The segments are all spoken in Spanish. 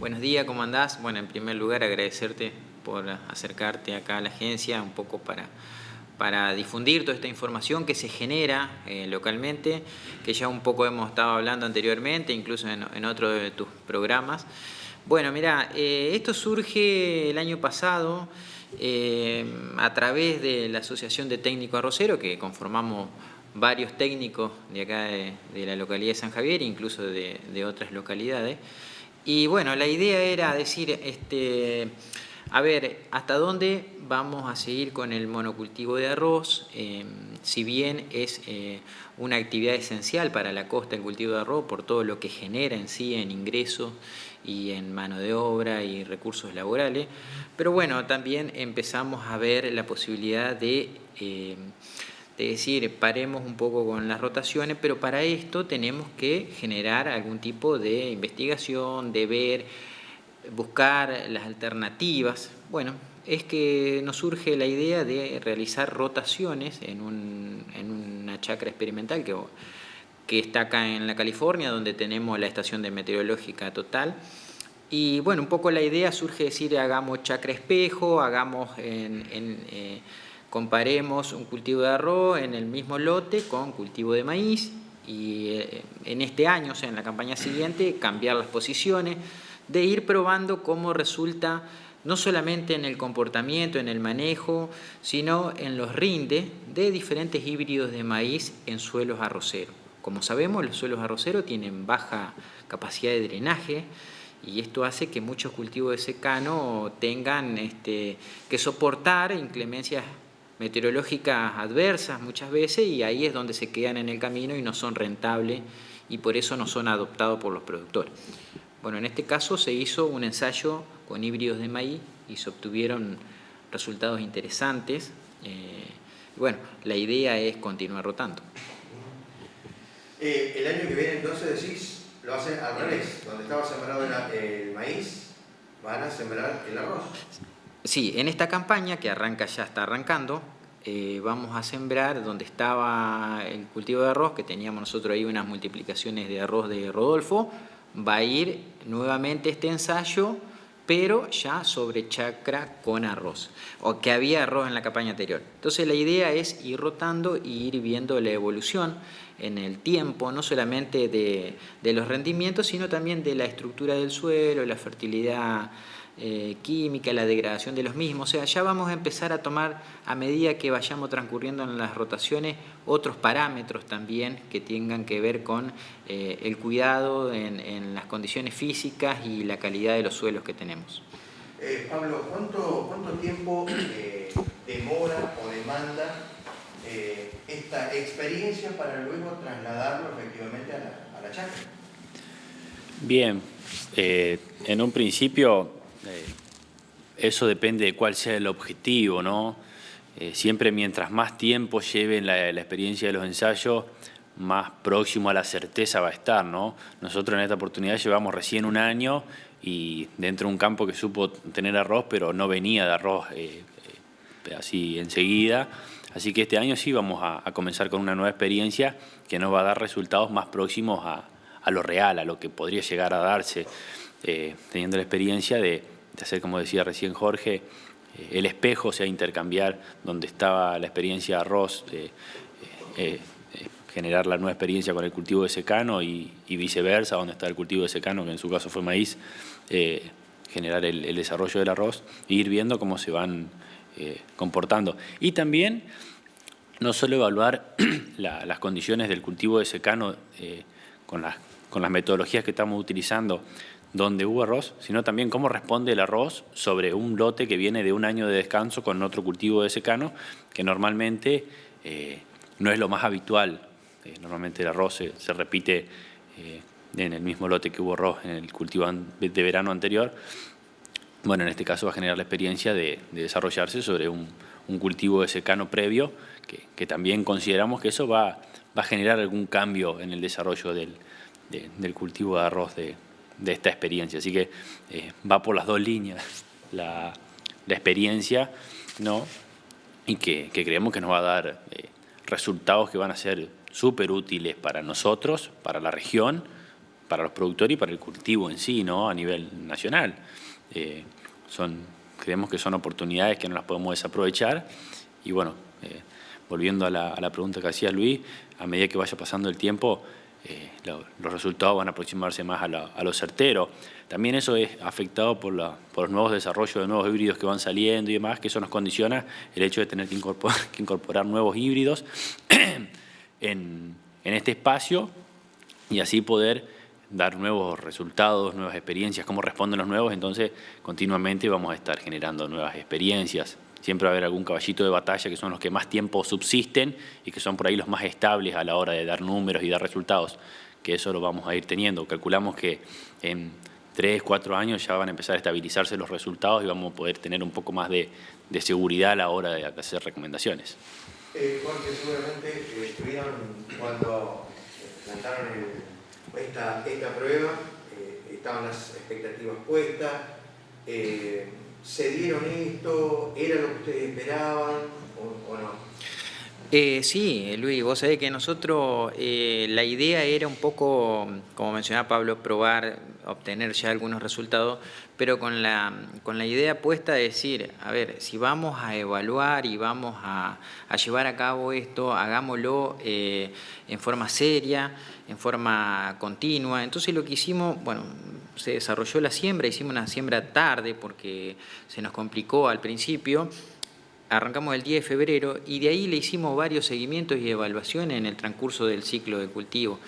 Buenos días, ¿cómo andás? Bueno, en primer lugar agradecerte por acercarte acá a la agencia un poco para difundir toda esta información que se genera localmente, que ya un poco hemos estado hablando anteriormente, incluso en otro de tus programas. Bueno, mira, esto surge el año pasado a través de la Asociación de Técnicos Arroceros, que conformamos varios técnicos de acá de la localidad de San Javier, incluso de otras localidades. Y bueno, la idea era decir, a ver, ¿hasta dónde vamos a seguir con el monocultivo de arroz? Si bien es una actividad esencial para la costa el cultivo de arroz por todo lo que genera en sí en ingresos y en mano de obra y recursos laborales, pero bueno, también empezamos a ver la posibilidad de decir, paremos un poco con las rotaciones, pero para esto tenemos que generar algún tipo de investigación, de ver, buscar las alternativas. Bueno, es que nos surge la idea de realizar rotaciones en una chacra experimental que está acá en la California, donde tenemos la estación de meteorológica total. Y bueno, un poco la idea surge de decir, hagamos chacra espejo, comparemos un cultivo de arroz en el mismo lote con cultivo de maíz y en este año, o sea, en la campaña siguiente, cambiar las posiciones, de ir probando cómo resulta no solamente en el comportamiento, en el manejo, sino en los rindes de diferentes híbridos de maíz en suelos arroceros. Como sabemos, los suelos arroceros tienen baja capacidad de drenaje, y esto hace que muchos cultivos de secano tengan que soportar inclemencias meteorológicas adversas muchas veces, y ahí es donde se quedan en el camino y no son rentables y por eso no son adoptados por los productores. Bueno, en este caso se hizo un ensayo con híbridos de maíz y se obtuvieron resultados interesantes. Bueno, la idea es continuar rotando. El año que viene entonces decís, lo hacen al revés, donde estaba sembrado el maíz, van a sembrar el arroz. Sí, en esta campaña que ya está arrancando, vamos a sembrar donde estaba el cultivo de arroz, que teníamos nosotros ahí unas multiplicaciones de arroz de Rodolfo, va a ir nuevamente este ensayo, pero ya sobre chacra con arroz, o que había arroz en la campaña anterior. Entonces la idea es ir rotando y ir viendo la evolución en el tiempo, no solamente de los rendimientos, sino también de la estructura del suelo, la fertilidad química, la degradación de los mismos. O sea, ya vamos a empezar a tomar, a medida que vayamos transcurriendo en las rotaciones, otros parámetros también que tengan que ver con el cuidado en las condiciones físicas y la calidad de los suelos que tenemos. Pablo, ¿cuánto tiempo demora o demanda esta experiencia para luego trasladarlo efectivamente a la chacra? Bien, en un principio eso depende de cuál sea el objetivo, ¿no? Siempre mientras más tiempo lleven la experiencia de los ensayos, más próximo a la certeza va a estar, ¿no? Nosotros en esta oportunidad llevamos recién un año y dentro de un campo que supo tener arroz, pero no venía de arroz así enseguida. Así que este año sí vamos a comenzar con una nueva experiencia que nos va a dar resultados más próximos a lo real, a lo que podría llegar a darse, teniendo la experiencia de hacer, como decía recién Jorge, el espejo, o sea, intercambiar donde estaba la experiencia de arroz, generar la nueva experiencia con el cultivo de secano y viceversa, donde está el cultivo de secano, que en su caso fue maíz, generar el desarrollo del arroz e ir viendo cómo se van comportando. Y también no solo evaluar las condiciones del cultivo de secano con las metodologías que estamos utilizando donde hubo arroz, sino también cómo responde el arroz sobre un lote que viene de un año de descanso con otro cultivo de secano, que normalmente no es lo más habitual. Normalmente el arroz se repite en el mismo lote que hubo arroz en el cultivo de verano anterior. Bueno, en este caso va a generar la experiencia de desarrollarse sobre un cultivo de secano previo, que también consideramos que eso va a generar algún cambio en el desarrollo del cultivo de arroz de esta experiencia. Así que va por las dos líneas la experiencia, ¿no? Y que creemos que nos va a dar resultados que van a ser súper útiles para nosotros, para la región, para los productores y para el cultivo en sí, ¿no? A nivel nacional. Creemos que son oportunidades que no las podemos desaprovechar y bueno, volviendo a la pregunta que hacía Luis, a medida que vaya pasando el tiempo, los resultados van a aproximarse más a lo certero. También eso es afectado por los nuevos desarrollos de nuevos híbridos que van saliendo y demás, que eso nos condiciona el hecho de tener que incorporar nuevos híbridos en este espacio y así poder dar nuevos resultados, nuevas experiencias, cómo responden los nuevos. Entonces continuamente vamos a estar generando nuevas experiencias. Siempre va a haber algún caballito de batalla que son los que más tiempo subsisten y que son por ahí los más estables a la hora de dar números y dar resultados, que eso lo vamos a ir teniendo. Calculamos que en 3, 4 años ya van a empezar a estabilizarse los resultados y vamos a poder tener un poco más de seguridad a la hora de hacer recomendaciones. Jorge, seguramente estuvieron cuando plantaron esta prueba, estaban las expectativas puestas. ¿Se dieron esto? ¿Era lo que ustedes esperaban o no? Sí, Luis, vos sabés que nosotros la idea era un poco, como mencionaba Pablo, probar, obtener ya algunos resultados, pero con la idea puesta de decir, a ver, si vamos a evaluar y vamos a llevar a cabo esto, hagámoslo en forma seria, en forma continua. Entonces lo que hicimos, bueno, se desarrolló la siembra, hicimos una siembra tarde porque se nos complicó al principio. Arrancamos el 10 de febrero y de ahí le hicimos varios seguimientos y evaluaciones en el transcurso del ciclo de cultivo.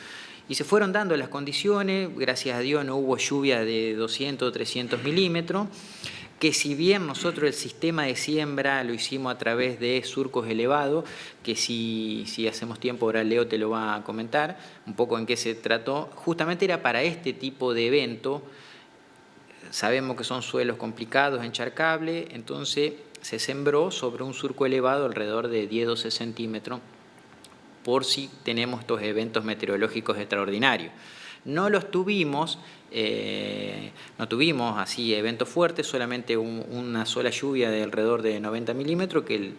Y se fueron dando las condiciones, gracias a Dios no hubo lluvia de 200 o 300 milímetros, que si bien nosotros el sistema de siembra lo hicimos a través de surcos elevados, que si hacemos tiempo ahora Leo te lo va a comentar un poco en qué se trató, justamente era para este tipo de evento. Sabemos que son suelos complicados, encharcables, entonces se sembró sobre un surco elevado alrededor de 10-12 centímetros por si tenemos estos eventos meteorológicos extraordinarios. No los tuvimos, no tuvimos así eventos fuertes, solamente una sola lluvia de alrededor de 90 milímetros que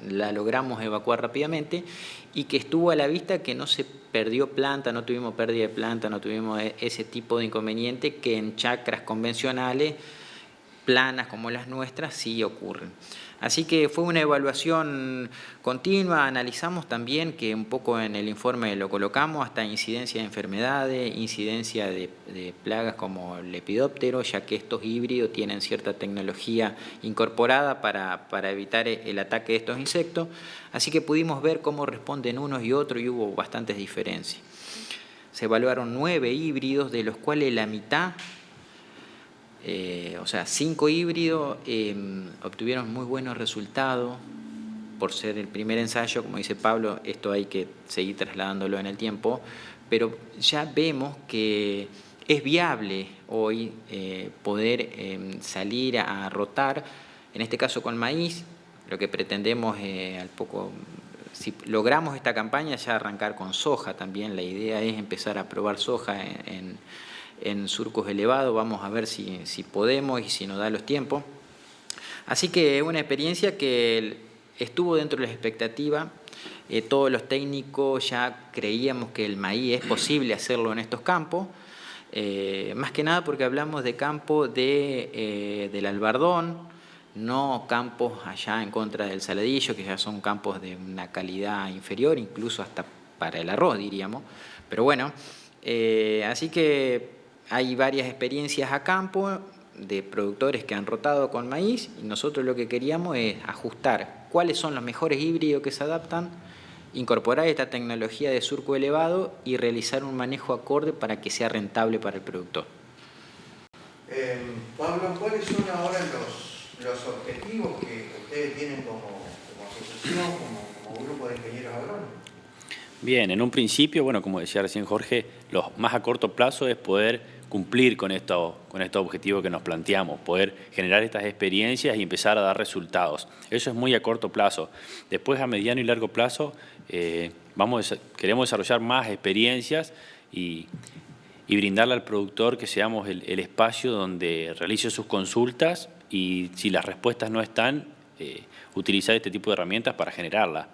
la logramos evacuar rápidamente y que estuvo a la vista que no se perdió planta, no tuvimos pérdida de planta, no tuvimos ese tipo de inconveniente que en chacras convencionales planas como las nuestras sí ocurren. Así que fue una evaluación continua, analizamos también, que un poco en el informe lo colocamos, hasta incidencia de enfermedades, incidencia de plagas como el lepidóptero, ya que estos híbridos tienen cierta tecnología incorporada para evitar el ataque de estos insectos. Así que pudimos ver cómo responden unos y otros y hubo bastantes diferencias. Se evaluaron 9 híbridos, de los cuales la mitad, o sea, 5 híbridos obtuvieron muy buenos resultados. Por ser el primer ensayo, como dice Pablo, esto hay que seguir trasladándolo en el tiempo, pero ya vemos que es viable hoy poder salir a rotar, en este caso con maíz. Lo que pretendemos al poco, si logramos esta campaña, ya arrancar con soja también. La idea es empezar a probar soja en surcos elevados. Vamos a ver si podemos y si nos da los tiempos. Así que es una experiencia que estuvo dentro de las expectativas. Todos los técnicos ya creíamos que el maíz es posible hacerlo en estos campos, más que nada porque hablamos de campo del Albardón, no campos allá en contra del Saladillo, que ya son campos de una calidad inferior, incluso hasta para el arroz, diríamos. Pero bueno, así que hay varias experiencias a campo de productores que han rotado con maíz y nosotros lo que queríamos es ajustar cuáles son los mejores híbridos que se adaptan, incorporar esta tecnología de surco elevado y realizar un manejo acorde para que sea rentable para el productor. Pablo, ¿cuáles son ahora los objetivos que ustedes tienen como asociación, como grupo de ingenieros agrónomos? Bien, en un principio, bueno, como decía recién Jorge, lo más a corto plazo es poder cumplir con estos objetivos que nos planteamos, poder generar estas experiencias y empezar a dar resultados. Eso es muy a corto plazo. Después, a mediano y largo plazo, queremos desarrollar más experiencias y brindarle al productor que seamos el espacio donde realice sus consultas y si las respuestas no están, utilizar este tipo de herramientas para generarlas.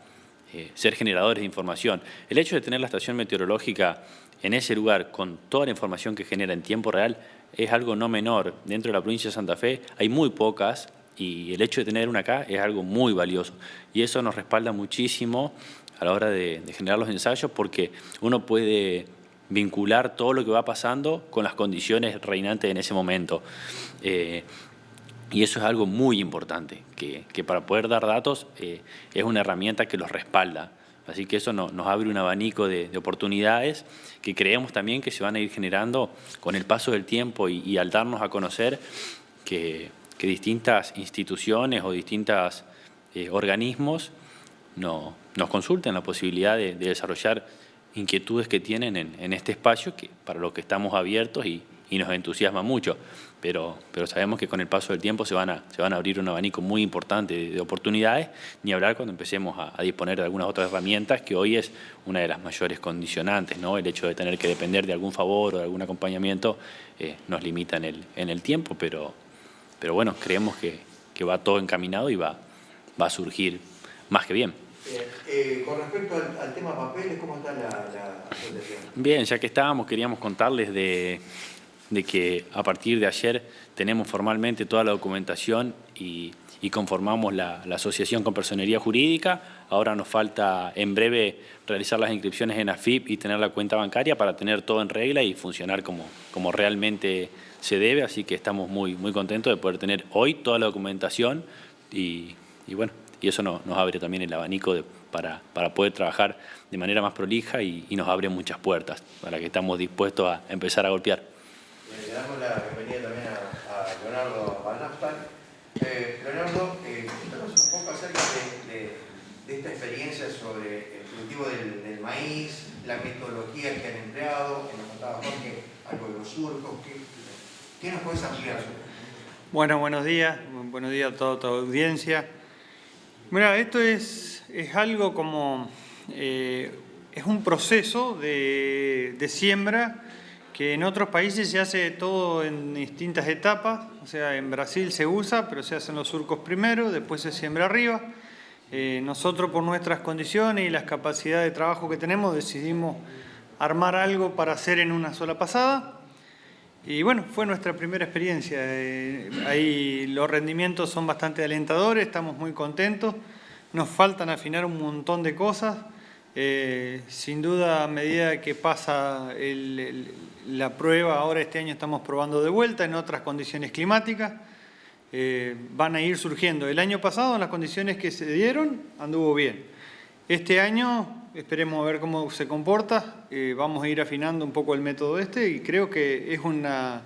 Ser generadores de información. El hecho de tener la estación meteorológica en ese lugar, con toda la información que genera en tiempo real, es algo no menor. Dentro de la provincia de Santa Fe hay muy pocas y el hecho de tener una acá es algo muy valioso. Y eso nos respalda muchísimo a la hora de generar los ensayos, porque uno puede vincular todo lo que va pasando con las condiciones reinantes en ese momento. Y eso es algo muy importante, que para poder dar datos es una herramienta que los respalda. Así que eso nos abre un abanico de oportunidades que creemos también que se van a ir generando con el paso del tiempo y al darnos a conocer que distintas instituciones o distintos organismos nos consulten la posibilidad de desarrollar inquietudes que tienen en este espacio, que para lo que estamos abiertos y nos entusiasma mucho. Pero sabemos que con el paso del tiempo se van a abrir un abanico muy importante de oportunidades, ni hablar cuando empecemos a disponer de algunas otras herramientas, que hoy es una de las mayores condicionantes, ¿no? El hecho de tener que depender de algún favor o de algún acompañamiento nos limita en el tiempo, pero bueno, creemos que va todo encaminado y va a surgir más que bien. Con respecto al tema papeles, ¿cómo está la asociación? Bien, ya que estábamos, queríamos contarles de que a partir de ayer tenemos formalmente toda la documentación y conformamos la asociación con personería jurídica. Ahora nos falta en breve realizar las inscripciones en AFIP y tener la cuenta bancaria para tener todo en regla y funcionar como realmente se debe. Así que estamos muy contentos de poder tener hoy toda la documentación y bueno, y eso nos abre también el abanico para poder trabajar de manera más prolija y nos abre muchas puertas para que estamos dispuestos a empezar a golpear. Le damos la bienvenida también a Leonardo Van Aftal. Leonardo, cuéntanos un poco acerca de esta experiencia sobre el cultivo del maíz, la metodología que han empleado, que nos contaba Jorge, algo de los surcos. ¿Qué nos puedes ampliar sobre eso? Bueno, buenos días a toda tu audiencia. Mira, esto es algo como, es un proceso de siembra que en otros países se hace todo en distintas etapas. O sea, en Brasil se usa, pero se hacen los surcos primero, después se siembra arriba. Nosotros, por nuestras condiciones y las capacidades de trabajo que tenemos, decidimos armar algo para hacer en una sola pasada. Y bueno, fue nuestra primera experiencia. Ahí los rendimientos son bastante alentadores, estamos muy contentos. Nos faltan afinar un montón de cosas. Sin duda, a medida que pasa la prueba, ahora este año estamos probando de vuelta en otras condiciones climáticas, van a ir surgiendo. El año pasado, en las condiciones que se dieron, anduvo bien. Este año esperemos a ver cómo se comporta, vamos a ir afinando un poco el método y creo que es una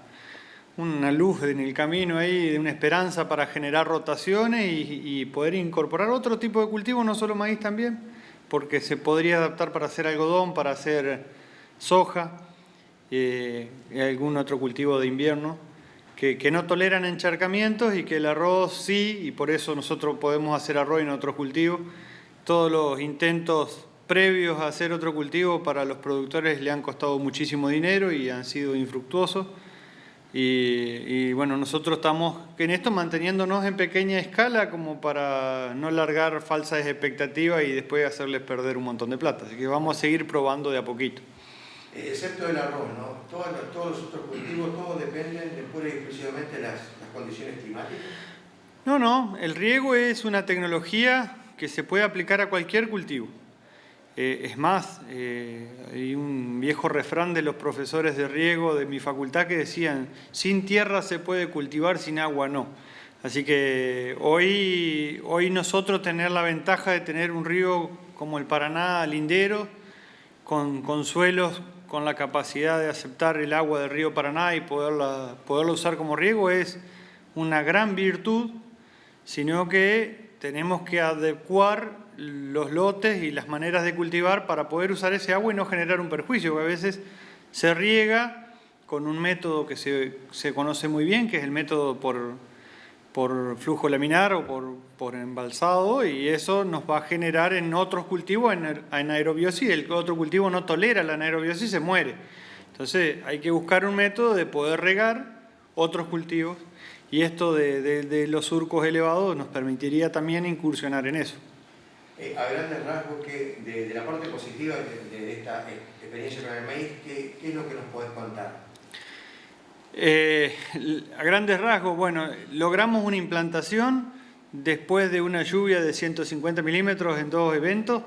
luz en el camino ahí, de una esperanza para generar rotaciones y poder incorporar otro tipo de cultivo, no solo maíz también, porque se podría adaptar para hacer algodón, para hacer soja, y algún otro cultivo de invierno, que no toleran encharcamientos y que el arroz sí, y por eso nosotros podemos hacer arroz en otros cultivos. Todos los intentos previos a hacer otro cultivo para los productores le han costado muchísimo dinero y han sido infructuosos. Y bueno, nosotros estamos en esto manteniéndonos en pequeña escala como para no largar falsas expectativas y después hacerles perder un montón de plata. Así que vamos a seguir probando de a poquito. Excepto el arroz, ¿no? Todos los otros cultivos, todos dependen de pura y exclusivamente de las condiciones climáticas. No, el riego es una tecnología que se puede aplicar a cualquier cultivo. Es más, hay un viejo refrán de los profesores de riego de mi facultad que decían: sin tierra se puede cultivar, sin agua no. Así que hoy nosotros tener la ventaja de tener un río como el Paraná lindero, con suelos con la capacidad de aceptar el agua del río Paraná y poderla usar como riego, es una gran virtud, sino que tenemos que adecuar los lotes y las maneras de cultivar para poder usar ese agua y no generar un perjuicio, que a veces se riega con un método que se conoce muy bien, que es el método por flujo laminar o por embalsado, y eso nos va a generar en otros cultivos anaerobiosis. El otro cultivo no tolera la anaerobiosis y se muere. Entonces hay que buscar un método de poder regar otros cultivos, y esto de los surcos elevados nos permitiría también incursionar en eso. A grandes rasgos, de la parte positiva de esta experiencia con el maíz, ¿qué es lo que nos podés contar? A grandes rasgos, bueno, logramos una implantación después de una lluvia de 150 milímetros en 2 eventos,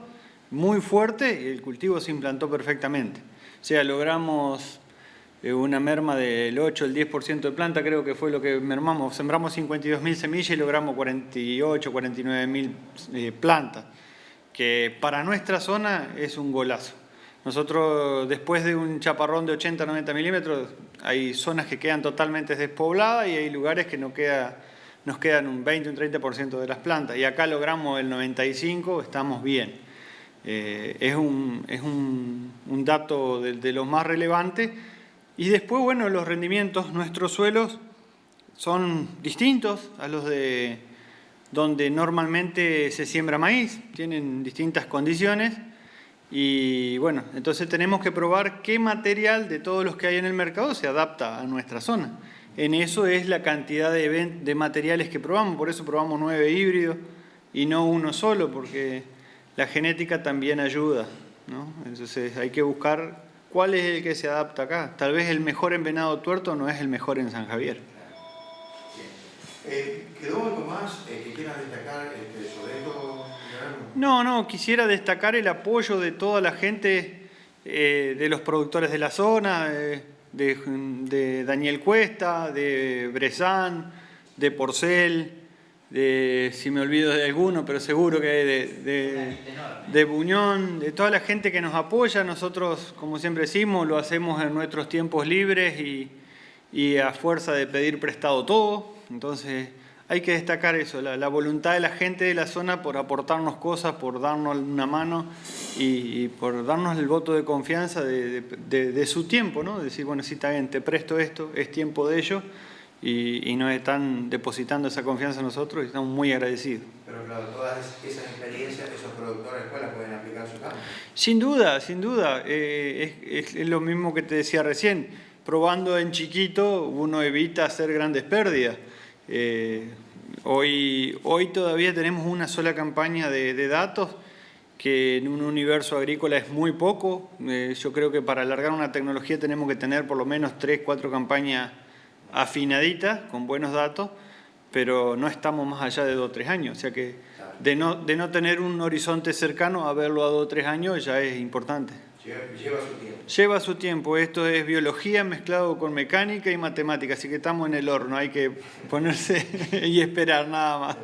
muy fuerte, y el cultivo se implantó perfectamente. O sea, logramos una merma del 8 al 10% de planta, creo que fue lo que mermamos. Sembramos 52.000 semillas y logramos 48, 49.000 plantas, que para nuestra zona es un golazo. Nosotros, después de un chaparrón de 80, 90 milímetros, hay zonas que quedan totalmente despobladas y hay lugares que nos quedan un 20, un 30% de las plantas. Y acá logramos el 95%, estamos bien. Es un dato de los más relevantes. Y después, bueno, los rendimientos, nuestros suelos son distintos a los de donde normalmente se siembra maíz, tienen distintas condiciones y bueno, entonces tenemos que probar qué material de todos los que hay en el mercado se adapta a nuestra zona. En eso es la cantidad de materiales que probamos, por eso probamos 9 híbridos y no uno solo, porque la genética también ayuda, ¿no? Entonces hay que buscar cuál es el que se adapta acá. Tal vez el mejor en Venado Tuerto no es el mejor en San Javier. ¿Quedó algo más que quieras destacar sobre esto? No, quisiera destacar el apoyo de toda la gente, de los productores de la zona, de Daniel Cuesta, de Brezán, de Porcel, si me olvido de alguno, pero seguro que de Buñón, de toda la gente que nos apoya. Nosotros, como siempre decimos, lo hacemos en nuestros tiempos libres y a fuerza de pedir prestado todo. Entonces hay que destacar eso, la voluntad de la gente de la zona por aportarnos cosas, por darnos una mano y por darnos el voto de confianza de su tiempo, ¿no? Decir, bueno, sí, está bien, te presto esto, es tiempo de ellos y nos están depositando esa confianza en nosotros y estamos muy agradecidos. Pero claro, todas esas experiencias, esos productores después las pueden aplicar en su campo. Sin duda. Es lo mismo que te decía recién. Probando en chiquito uno evita hacer grandes pérdidas. Hoy todavía tenemos una sola campaña de datos que en un universo agrícola es muy poco. Yo creo que para alargar una tecnología tenemos que tener por lo menos 3, 4 campañas afinaditas con buenos datos, pero no estamos más allá de 2 o 3 años. O sea que de no tener un horizonte cercano a verlo a 2 o 3 años ya es importante. Lleva su tiempo. Lleva su tiempo. Esto es biología mezclado con mecánica y matemática, así que estamos en el horno. Hay que ponerse y esperar nada más.